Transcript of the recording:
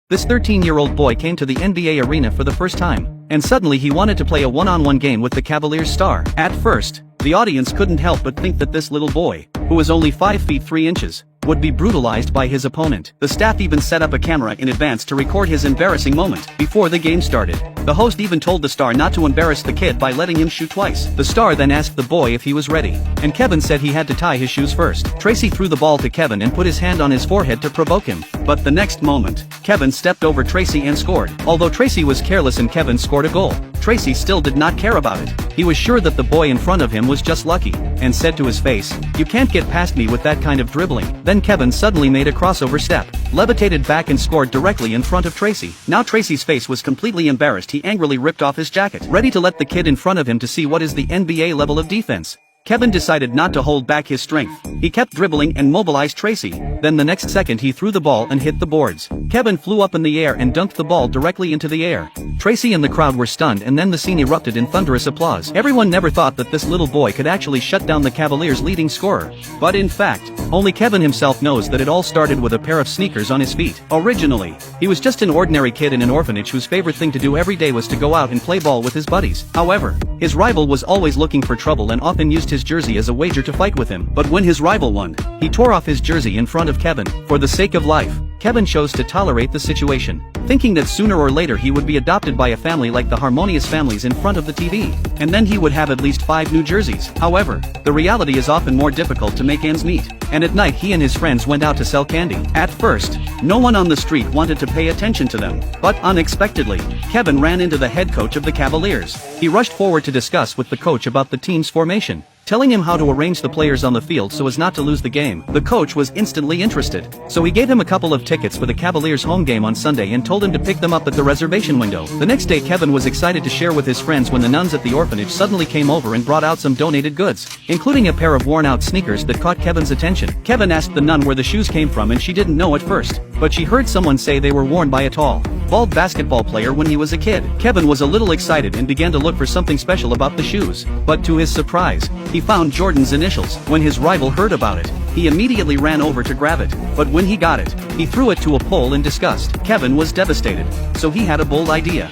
This 13-year-old boy came to the NBA arena for the first time, and suddenly he wanted to play a one-on-one game with the Cavaliers star. At first, the audience couldn't help but think that this little boy, who was only 5 feet 3 inches, would be brutalized by his opponent. The staff even set up a camera in advance to record his embarrassing moment before the game started. The host even told the star not to embarrass the kid by letting him shoot twice. The star then asked the boy if he was ready, and Kevin said he had to tie his shoes first. Tracy threw the ball to Kevin and put his hand on his forehead to provoke him. But the next moment, Kevin stepped over Tracy and scored. Although Tracy was careless and Kevin scored a goal, Tracy still did not care about it. He was sure that the boy in front of him was just lucky, and said to his face, "You can't get past me with that kind of dribbling." Then Kevin suddenly made a crossover step, levitated back and scored directly in front of Tracy. Now Tracy's face was completely embarrassed. He angrily ripped off his jacket, ready to let the kid in front of him to see what is the NBA level of defense. Kevin decided not to hold back his strength. He kept dribbling and mobilized Tracy. Then the next second he threw the ball and hit the boards. Kevin flew up in the air and dunked the ball directly into the air. Tracy and the crowd were stunned, and then the scene erupted in thunderous applause. Everyone never thought that this little boy could actually shut down the Cavaliers' leading scorer. But in fact, only Kevin himself knows that it all started with a pair of sneakers on his feet. Originally, he was just an ordinary kid in an orphanage whose favorite thing to do every day was to go out and play ball with his buddies. However, his rival was always looking for trouble and often used his jersey as a wager to fight with him. But when his rival won, he tore off his jersey in front of Kevin. For the sake of life, Kevin chose to tolerate the situation, thinking that sooner or later he would be adopted by a family like the Harmonious families in front of the TV, and then he would have at least 5 new jerseys. However, the reality is often more difficult to make ends meet, and at night he and his friends went out to sell candy. At first, no one on the street wanted to pay attention to them, but unexpectedly, Kevin ran into the head coach of the Cavaliers. He rushed forward to discuss with the coach about the team's formation, telling him how to arrange the players on the field so as not to lose the game. The coach was instantly interested, so he gave him a couple of tickets for the Cavaliers' home game on Sunday and told him to pick them up at the reservation window. The next day Kevin was excited to share with his friends when the nuns at the orphanage suddenly came over and brought out some donated goods, including a pair of worn-out sneakers that caught Kevin's attention. Kevin asked the nun where the shoes came from, and she didn't know at first, but she heard someone say they were worn by a tall, bald basketball player when he was a kid. Kevin was a little excited and began to look for something special about the shoes, but to his surprise, he found Jordan's initials. When his rival heard about it, he immediately ran over to grab it, but when he got it, he threw it to a pole in disgust. Kevin was devastated, so he had a bold idea.